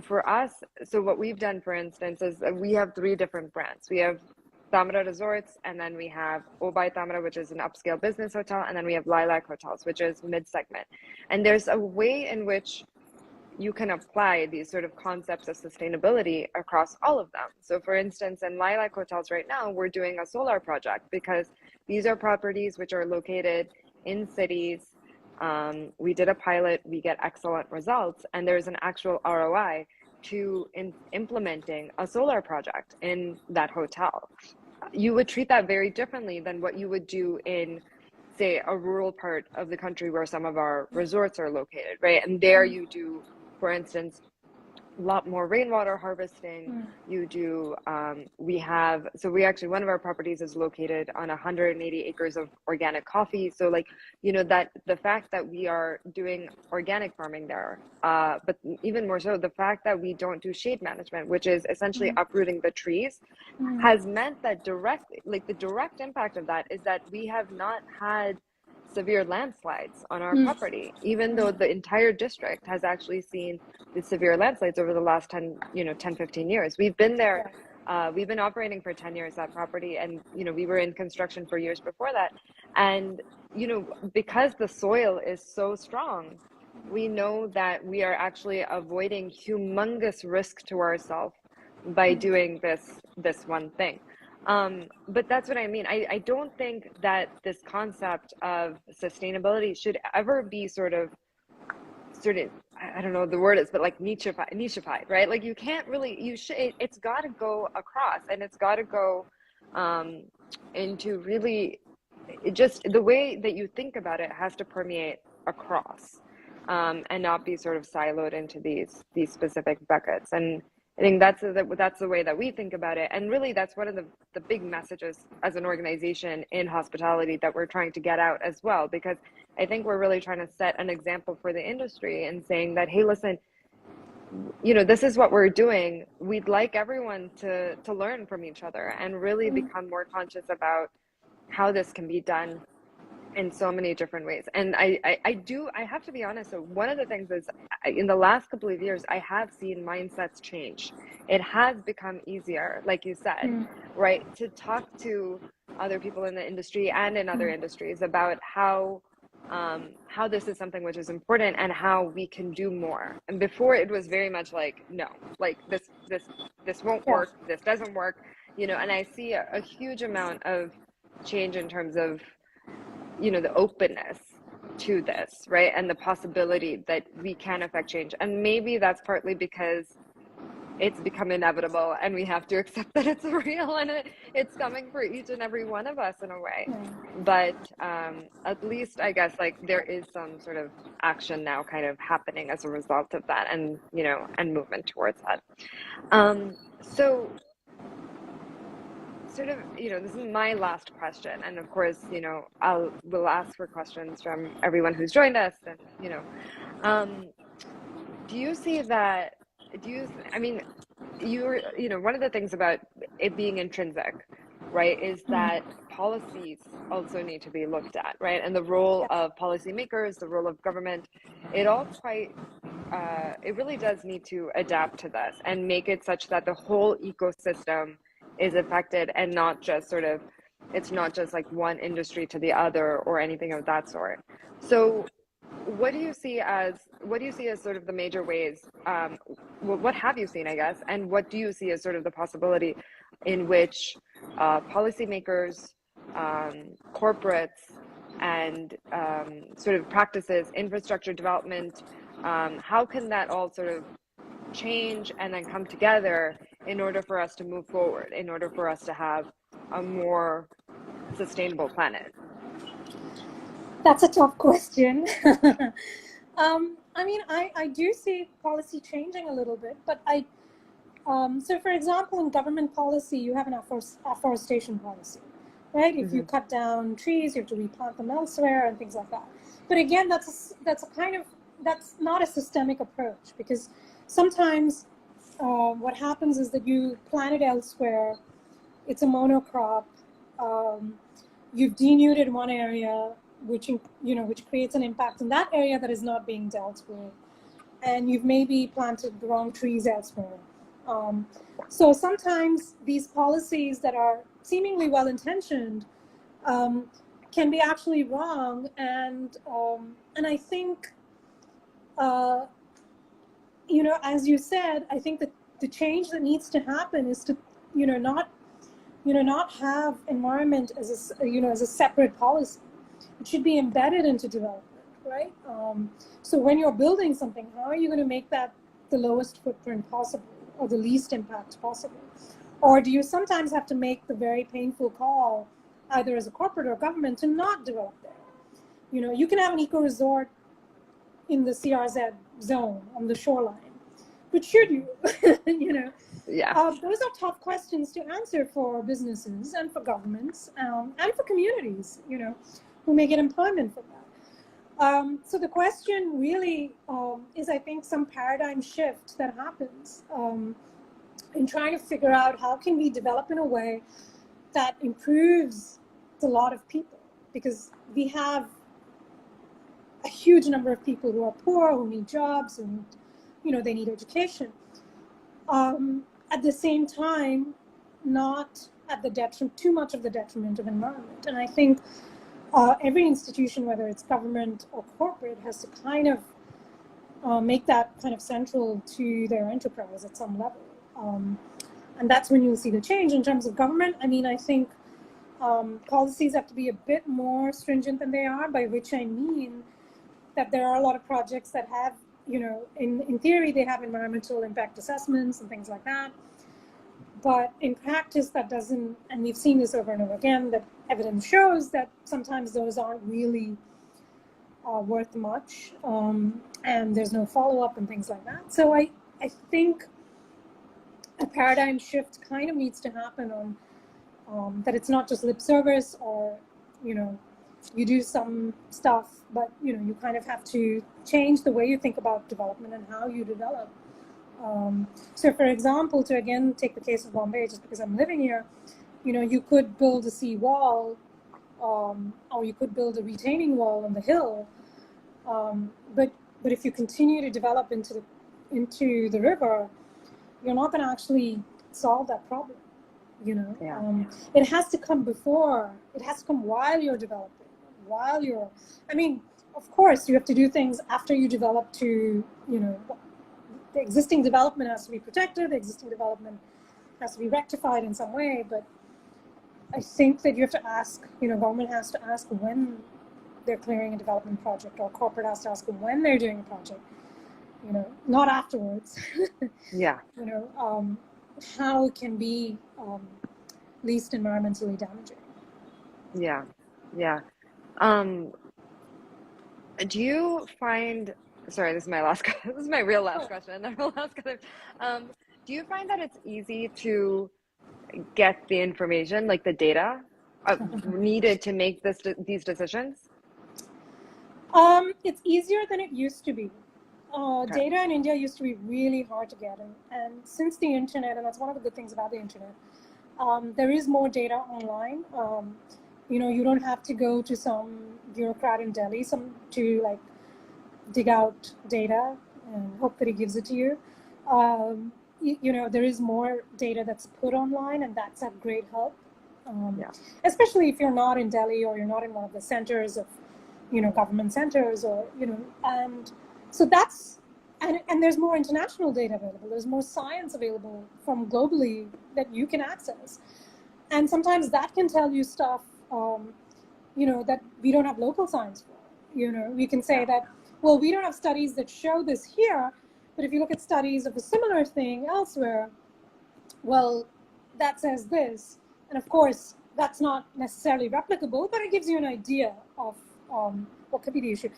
for us, so what we've done, for instance, is that we have 3 different brands. We have Tamara Resorts, and then we have Obai Tamara, which is an upscale business hotel, and then we have Lilac Hotels, which is mid-segment. And there's a way in which you can apply these sort of concepts of sustainability across all of them. So for instance, in Lilac Hotels right now, we're doing a solar project because these are properties which are located in cities. We did a pilot, we get excellent results, and there's an actual ROI to implementing a solar project in that hotel. You would treat that very differently than what you would do in, say, a rural part of the country where some of our resorts are located, right? And there you do, for instance, a lot more rainwater harvesting. You do, we actually, one of our properties is located on 180 acres of organic coffee. So like, that the fact that we are doing organic farming there, but even more so, the fact that we don't do shade management, which is essentially uprooting the trees, has meant that the direct impact of that is that we have not had severe landslides on our property, even though the entire district has actually seen the severe landslides over the last 10, 15 years. We've been there, we've been operating for 10 years, that property, and, we were in construction for years before that. And, because the soil is so strong, we know that we are actually avoiding humongous risk to ourselves by doing this one thing. But that's what I mean. I don't think that this concept of sustainability should ever be sort of, I don't know what the word is, but like nicheified, right? Like you can't really, it's got to go across, and it's got to go into really, just the way that you think about it has to permeate across, and not be sort of siloed into these specific buckets. And I think that's the way that we think about it. And really, that's one of the big messages as an organization in hospitality that we're trying to get out as well, because I think we're really trying to set an example for the industry and saying that, hey, listen, this is what we're doing. We'd like everyone to learn from each other and really become more conscious about how this can be done in so many different ways. And I have to be honest, so one of the things is, in the last couple of years, I have seen mindsets change. It has become easier, like you said, right, to talk to other people in the industry and in other industries about how this is something which is important and how we can do more. And before, it was very much like, no, like this won't work, this doesn't work, and I see a huge amount of change in terms of the openness to this, right? And the possibility that we can affect change. And maybe that's partly because it's become inevitable and we have to accept that it's real and it's coming for each and every one of us in a way. But at least, I guess, like, there is some sort of action now kind of happening as a result of that, and, and movement towards that. So sort of, this is my last question, and of course, we'll ask for questions from everyone who's joined us, and do you see that? I mean, one of the things about it being intrinsic, right, is that policies also need to be looked at, right, and the role of policymakers, the role of government, it really does need to adapt to this and make it such that the whole ecosystem is affected, and not just it's not just like one industry to the other or anything of that sort. So what do you see as sort of the major ways, what have you seen, I guess, and what do you see as sort of the possibility in which policymakers, corporates, and sort of practices, infrastructure development, how can that all sort of change and then come together in order for us to move forward, in order for us to have a more sustainable planet? That's a tough question. I mean, I do see policy changing a little bit, but so for example, in government policy, you have an afforestation policy, right? If you cut down trees, you have to replant them elsewhere and things like that. But again, that's a kind of that's not a systemic approach, because sometimes what happens is that you plant it elsewhere, it's a monocrop, you've denuded one area, which which creates an impact in that area that is not being dealt with, and you've maybe planted the wrong trees elsewhere. So sometimes these policies that are seemingly well-intentioned can be actually wrong, and I think, as you said, I think that the change that needs to happen is to, not have environment as a separate policy. It should be embedded into development, right? So when you're building something, how are you going to make that the lowest footprint possible or the least impact possible? Or do you sometimes have to make the very painful call, either as a corporate or government, to not develop there? You can have an eco resort in the CRZ zone on the shoreline, but should you? Yeah. Those are tough questions to answer for businesses and for governments and for communities, who may get employment from that. So the question really is, I think, some paradigm shift that happens in trying to figure out how can we develop in a way that improves the lot of people, because we have a huge number of people who are poor, who need jobs, and they need education. At the same time, not at the detriment, too much of the detriment of environment. And I think every institution, whether it's government or corporate, has to kind of make that kind of central to their enterprise at some level. And that's when you'll see the change. In terms of government, I think policies have to be a bit more stringent than they are, by which I mean that there are a lot of projects that have, in theory, they have environmental impact assessments and things like that. But in practice, that doesn't, and we've seen this over and over again, that evidence shows that sometimes those aren't really worth much, and there's no follow-up and things like that. So I think a paradigm shift kind of needs to happen on that it's not just lip service, or, you do some stuff, but, you kind of have to change the way you think about development and how you develop. So, for example, to again take the case of Bombay, just because I'm living here, you could build a sea wall, or you could build a retaining wall on the hill, but if you continue to develop into the river, you're not going to actually solve that problem. Yeah. It has to come before. It has to come while you're developing. Of course, you have to do things after you develop to, the existing development has to be protected, the existing development has to be rectified in some way, but I think that you have to ask, government has to ask when they're clearing a development project, or corporate has to ask when they're doing a project, not afterwards. Yeah. How it can be least environmentally damaging. Yeah. Yeah. Do you find, sorry, this is my last, this is my real last question. Do you find that it's easy to get the information, like the data needed to make these decisions? It's easier than it used to be. Okay. Data in India used to be really hard to get, and since the internet, and that's one of the good things about the internet, there is more data online. You don't have to go to some bureaucrat in Delhi to dig out data and hope that he gives it to you. There is more data that's put online, and that's at great help. Especially if you're not in Delhi, or you're not in one of the centers of, government centers, or, and so that's, and there's more international data available. There's more science available from globally that you can access. And sometimes that can tell you stuff, that we don't have local science for. We can say that, well, we don't have studies that show this here, but if you look at studies of a similar thing elsewhere, well, that says this. And of course, that's not necessarily replicable, but it gives you an idea of what could be the issue.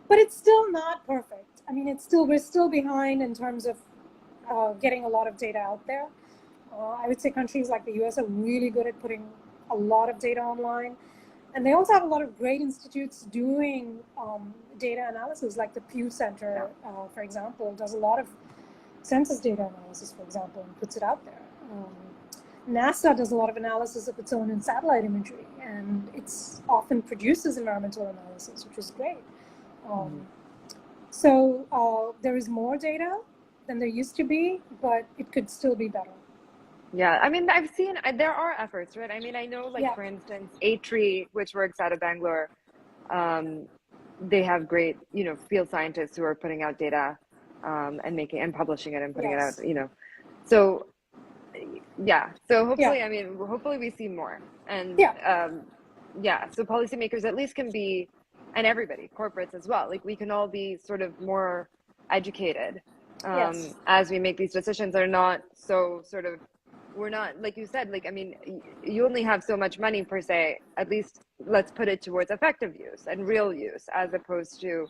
But it's still not perfect. We're still behind in terms of getting a lot of data out there. I would say countries like the US are really good at putting a lot of data online. And they also have a lot of great institutes doing data analysis, like the Pew Center, for example, does a lot of census data analysis, for example, and puts it out there. NASA does a lot of analysis of its own in satellite imagery, and it's often produces environmental analysis, which is great. So there is more data than there used to be, but it could still be better. Yeah, I mean, I've seen there are efforts, right? I mean, I know, like, for instance, A-Tree, which works out of Bangalore, they have great, field scientists who are putting out data and publishing it and putting it out, So, yeah. So hopefully, I mean, hopefully we see more. And so policymakers at least can be, and everybody, corporates as well, like we can all be sort of more educated as we make these decisions. They're not so sort of, we're not, like you said, like, I mean, you only have so much money per se, at least let's put it towards effective use and real use, as opposed to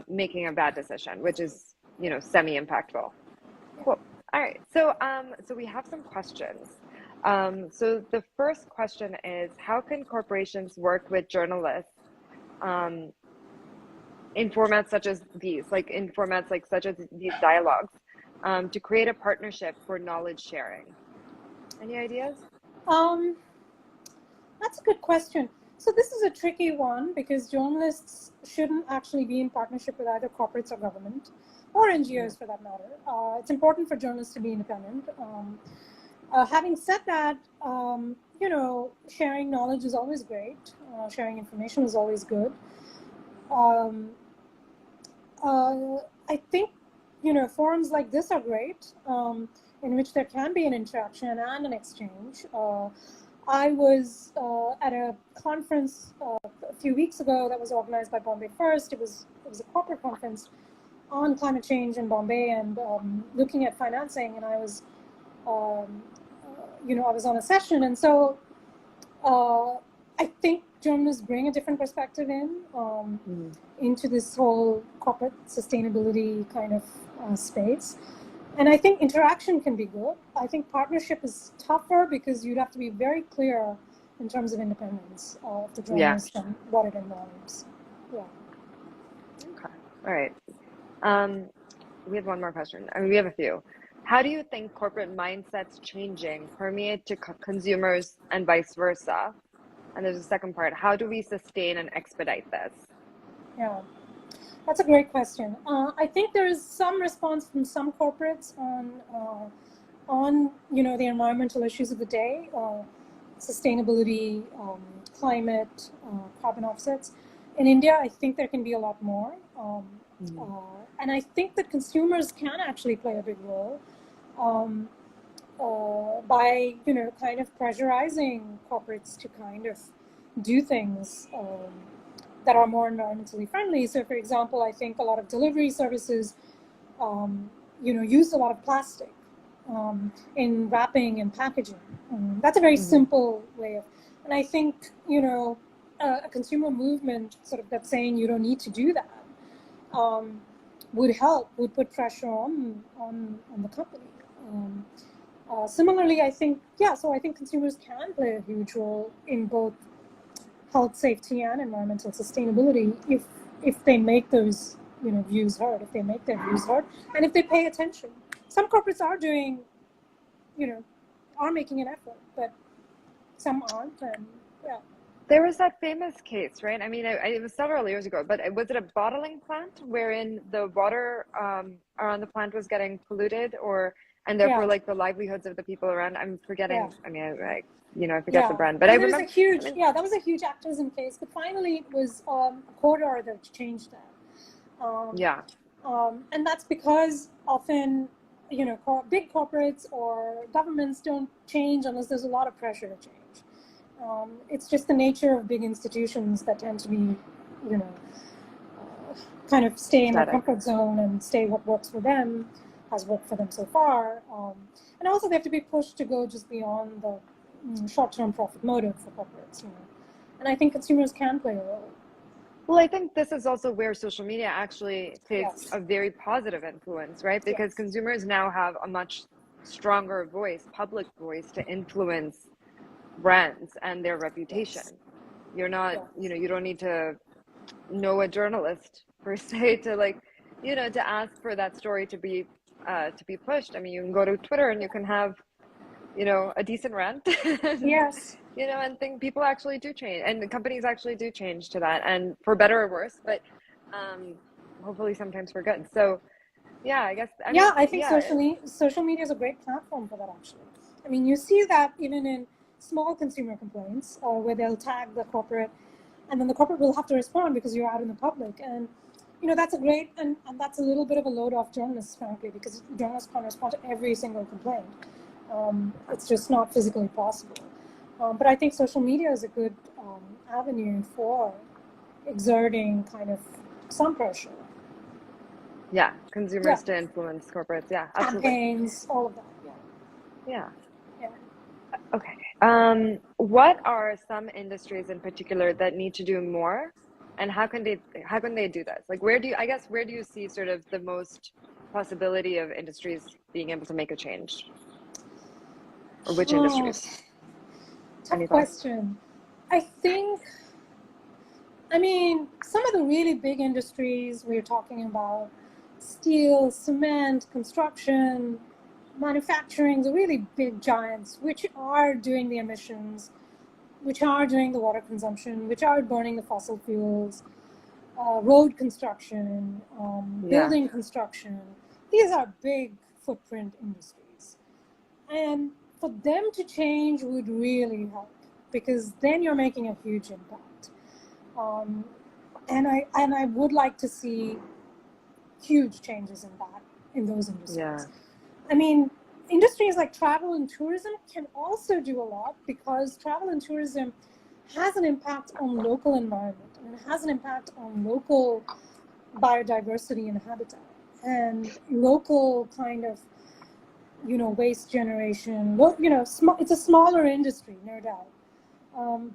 making a bad decision, which is, semi-impactful. Cool. All right. So we have some questions. So the first question is, how can corporations work with journalists in formats such as these, such as these dialogues, to create a partnership for knowledge sharing? Any ideas? That's a good question. So this is a tricky one because journalists shouldn't actually be in partnership with either corporates or government, or NGOs for that matter. It's important for journalists to be independent. Having said that, sharing knowledge is always great. Sharing information is always good. I think, forums like this are great, in which there can be an interaction and an exchange. I was at a conference a few weeks ago that was organized by Bombay First. It was a corporate conference on climate change in Bombay and looking at financing. And I was, I was on a session, and so I think journalists bring a different perspective into this whole corporate sustainability kind of space. And I think interaction can be good. I think partnership is tougher because you'd have to be very clear in terms of independence of the journalist and what it involves. Yeah. Okay. All right. We have one more question. I mean, we have a few. How do you think corporate mindsets changing permeate to consumers and vice versa? And there's a second part. How do we sustain and expedite this? Yeah. That's a great question. I think there is some response from some corporates on the environmental issues of the day, sustainability, climate, carbon offsets. In India, I think there can be a lot more, and I think that consumers can actually play a big role by kind of pressurizing corporates to kind of do things that are more environmentally friendly. So, for example, I think a lot of delivery services, use a lot of plastic in wrapping and packaging. That's a very simple way of, and I think, a consumer movement sort of that's saying you don't need to do that would put pressure on the company. Similarly, I think consumers can play a huge role in both health, safety, and environmental sustainability if they make those views heard, if they make their views heard, and if they pay attention. Some corporates are doing, are making an effort, but some aren't, and yeah. There was that famous case, right? I mean, it was several years ago, but was it a bottling plant wherein the water around the plant was getting polluted, and therefore like the livelihoods of the people around? I'm forgetting. Yeah. I mean, I forget the brand, but I remember. That was a huge activism case, but finally it was a court order that changed that. And that's because often, big corporates or governments don't change unless there's a lot of pressure to change. It's just the nature of big institutions that tend to be, kind of stay in their comfort zone and stay what works for them, has worked for them so far. And also they have to be pushed to go just beyond the short-term profit motive for corporates, And I think consumers can play a role. Well, I think this is also where social media actually takes a very positive influence, right? Because consumers now have a much stronger voice, public voice, to influence brands and their reputation. You're not, Yeah. you don't need to know a journalist per se to like, to ask for that story to be pushed. I mean, you can go to Twitter and you can have, a decent rant. And, Yes. and think people actually do change, and the companies actually do change to that, and for better or worse, but hopefully sometimes for good. So yeah, I guess, I think yeah. social media is a great platform for that, actually. I mean, you see that even in small consumer complaints, where they'll tag the corporate, and then the corporate will have to respond because you're out in the public. And that's a great, and that's a little bit of a load off journalists, frankly, because journalists can't respond to every single complaint. It's just not physically possible. But I think social media is a good avenue for exerting kind of some pressure. Yeah, consumers to influence corporates. Yeah, absolutely. Campaigns, all of that. Yeah. Yeah. Okay. What are some industries in particular that need to do more, and how can they do this? Like, where do you see sort of the most possibility of industries being able to make a change? Or which industries? Tough question. I mean, some of the really big industries we're talking about, steel, cement, construction, manufacturing, the really big giants, which are doing the emissions, which are doing the water consumption, which are burning the fossil fuels, road construction, building construction. These are big footprint industries. And for them to change would really help, because then you're making a huge impact. And I would like to see huge changes in those industries. Yeah. I mean, industries like travel and tourism can also do a lot, because travel and tourism has an impact on local environment, and it has an impact on local biodiversity and habitat, and local kind of waste generation. Well, it's a smaller industry, no doubt,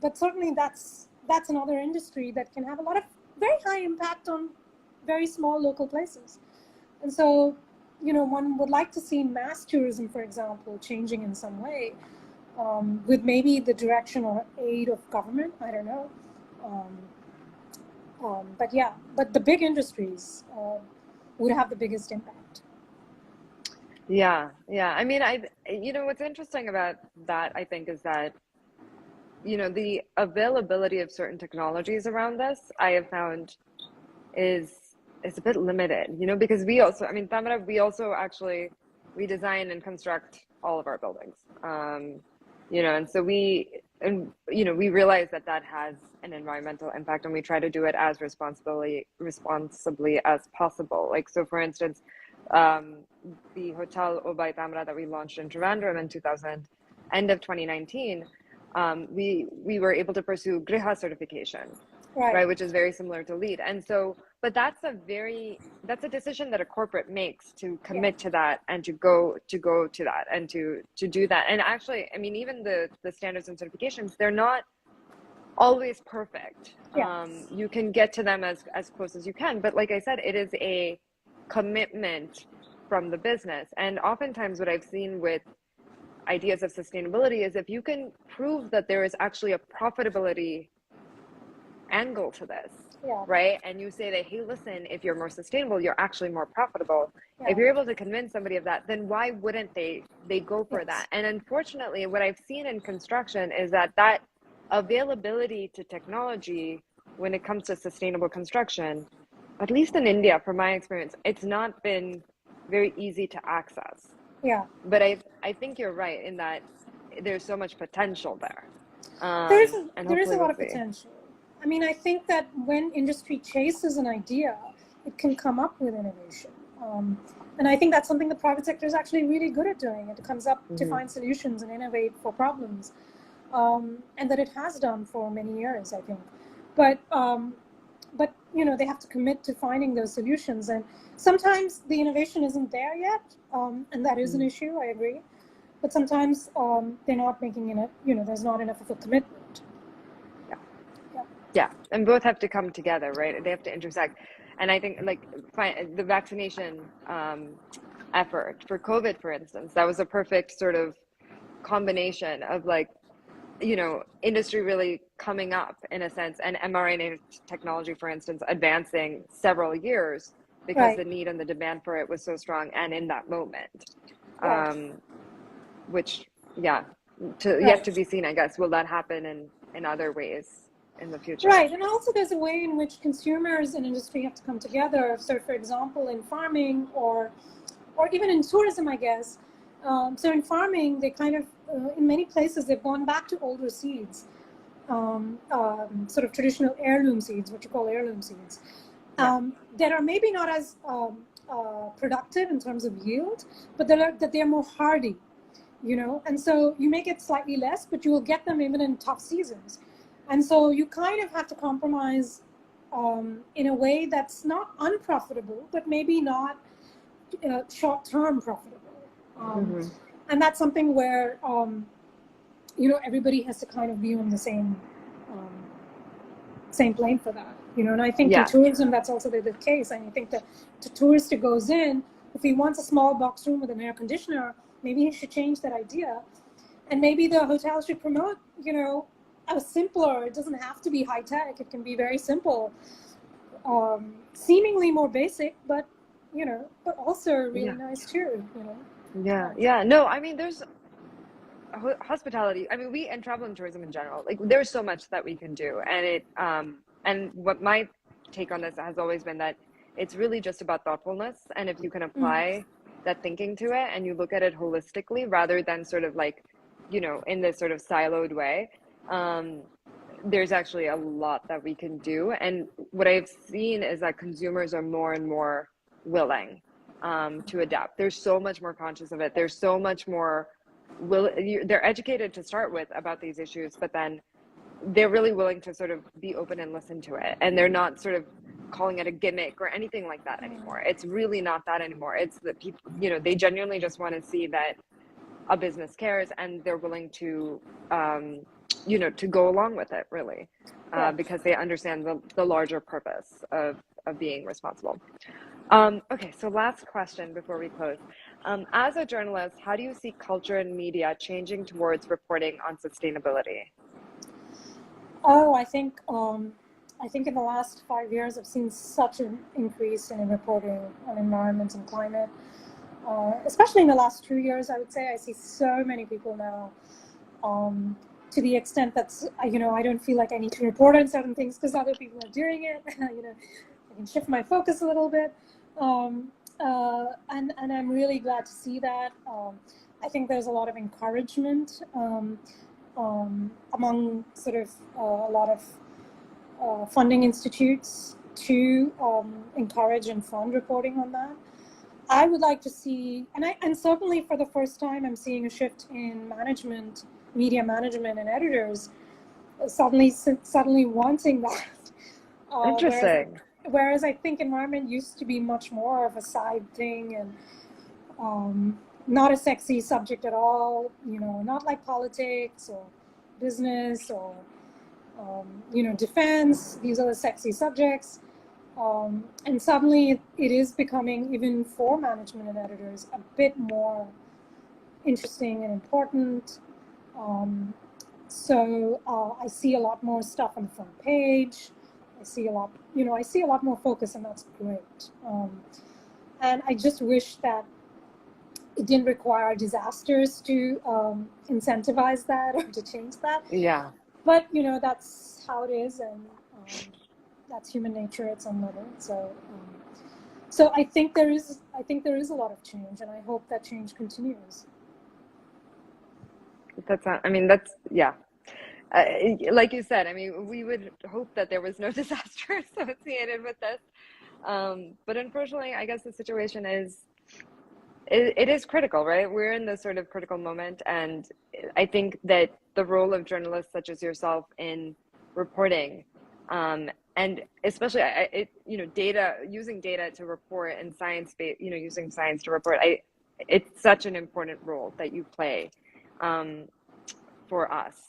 but certainly that's another industry that can have a lot of very high impact on very small local places. And so, one would like to see mass tourism, for example, changing in some way, with maybe the direction or aid of government. I don't know. But the big industries would have the biggest impact. Yeah. I mean, what's interesting about that, I think, is that, the availability of certain technologies around this, I have found is a bit limited, because Tamara, we design and construct all of our buildings, and so we realize that has an environmental impact, and we try to do it as responsibly as possible. Like, so for instance, the Hotel Obay Tamra that we launched in Trivandrum in end of 2019, we were able to pursue Griha certification, right, which is very similar to LEED. And so, but that's a decision that a corporate makes to commit to that, and to go to that, and to do that. And actually, I mean, even the standards and certifications, they're not always perfect. You can get to them as close as you can, but like I said, it is a commitment from the business. And oftentimes what I've seen with ideas of sustainability is, if you can prove that there is actually a profitability angle to this, right? And you say that, hey, listen, if you're more sustainable, you're actually more profitable. If you're able to convince somebody of that, then why wouldn't they go for that? And unfortunately, what I've seen in construction is that availability to technology when it comes to sustainable construction, at least in India, from my experience, it's not been very easy to access. But I think you're right in that there's so much potential there. There is a lot of potential. I mean, I think that when industry chases an idea, it can come up with innovation. And I think that's something the private sector is actually really good at doing. It comes up to find solutions and innovate for problems. And that it has done for many years, I think. But they have to commit to finding those solutions. And sometimes the innovation isn't there yet. And that is an issue, I agree. But sometimes they're not making it, there's not enough of a commitment. Yeah, and both have to come together, right? They have to intersect. And I think, like, the vaccination effort for COVID, for instance, that was a perfect sort of combination of, like, industry really coming up in a sense, and mRNA technology, for instance, advancing several years because Right. the need and the demand for it was so strong and in that moment. Right. Which, yeah, yet to Right. be seen, I guess. Will that happen in other ways in the future? Right, and also there's a way in which consumers and industry have to come together. So, for example, in farming or even in tourism, I guess. So in farming, they kind of, in many places, they've gone back to older seeds, sort of traditional heirloom seeds, what you call heirloom seeds, Yeah. that are maybe not as productive in terms of yield, but that they're more hardy, and so you may get slightly less, but you will get them even in tough seasons. And so you kind of have to compromise in a way that's not unprofitable, but maybe not short-term profitable. And that's something where, everybody has to kind of be on the same plane for that, and I think in tourism, that's also the case. And I think that the tourist who goes in, if he wants a small box room with an air conditioner, maybe he should change that idea. And maybe the hotel should promote, a simpler, it doesn't have to be high tech, it can be very simple, seemingly more basic, but also really nice too, No, I mean, there's hospitality. I mean, we and travel and tourism in general, like there's so much that we can do. And what my take on this has always been that it's really just about thoughtfulness. And if you can apply that thinking to it and you look at it holistically rather than sort of like, in this sort of siloed way, there's actually a lot that we can do. And what I've seen is that consumers are more and more willing to adapt. They're so much more conscious of it. There's so much more they're educated to start with about these issues, but then they're really willing to sort of be open and listen to it. And they're not sort of calling it a gimmick or anything like that anymore. It's really not that anymore. It's that people, they genuinely just want to see that a business cares and they're willing to, to go along with it, really, because they understand the larger purpose of being responsible. Okay, so last question before we close. As a journalist, how do you see culture and media changing towards reporting on sustainability? Oh, I think in the last 5 years, I've seen such an increase in reporting on environment and climate. Especially in the last 2 years, I would say I see so many people now, to the extent that, I don't feel like I need to report on certain things because other people are doing it. I can shift my focus a little bit. And I'm really glad to see that. I think there's a lot of encouragement among sort of a lot of funding institutes to encourage and fund reporting on that. I would like to see, and certainly for the first time, I'm seeing a shift in management, media management, and editors suddenly wanting that. Interesting. Whereas I think environment used to be much more of a side thing and not a sexy subject at all, not like politics or business or, defense. These are the sexy subjects. And suddenly it is becoming, even for management and editors, a bit more interesting and important. So I see a lot more stuff on the front page. I see a lot more focus, and that's great. And I just wish that it didn't require disasters to incentivize that or to change that. Yeah. But that's how it is, and that's human nature at some level. So I think there is a lot of change, and I hope that change continues. Yeah. Like you said, I mean, we would hope that there was no disaster associated with this. But unfortunately, I guess the situation it is critical, right? We're in this sort of critical moment. And I think that the role of journalists such as yourself in reporting, and especially, using data to report and science-based, using science to report, it's such an important role that you play for us,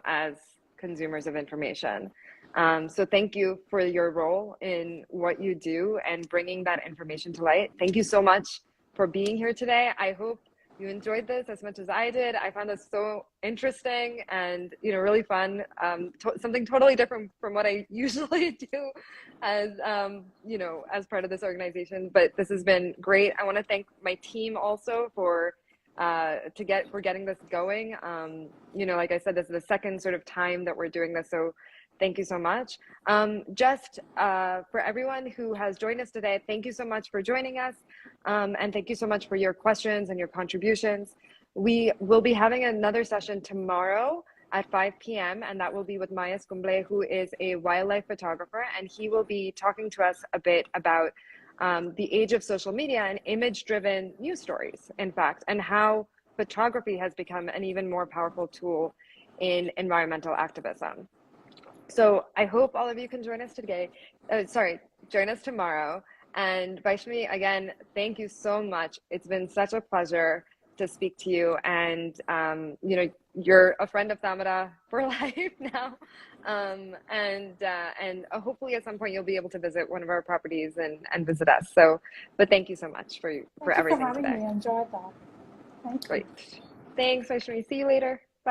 as consumers of information. So thank you for your role in what you do and bringing that information to light. Thank you so much for being here today. I hope you enjoyed this as much as I did. I found this so interesting and, you know, really fun. Something totally different from what I usually do as, you know, as part of this organization. But this has been great. I want to thank my team also for getting this going. You know, like I said, this is the second sort of time that we're doing this. So thank you so much. Just for everyone who has joined us today, thank you so much for joining us. And thank you so much for your questions and your contributions. We will be having another session tomorrow at 5 p.m. and that will be with Maya Scumble, who is a wildlife photographer, and he will be talking to us a bit about the age of social media and image-driven news stories, in fact, and how photography has become an even more powerful tool in environmental activism. So I hope all of you can join us today. Join us tomorrow. And Vaishnavi, again, thank you so much. It's been such a pleasure to speak to you. And, you know, you're a friend of Tamara for life now. And hopefully at some point you'll be able to visit one of our properties and visit us. So, but thank you so much for everything today. Thank you for having me. I enjoyed that. Thank you. Great. Thanks, Vaishnavi. See you later.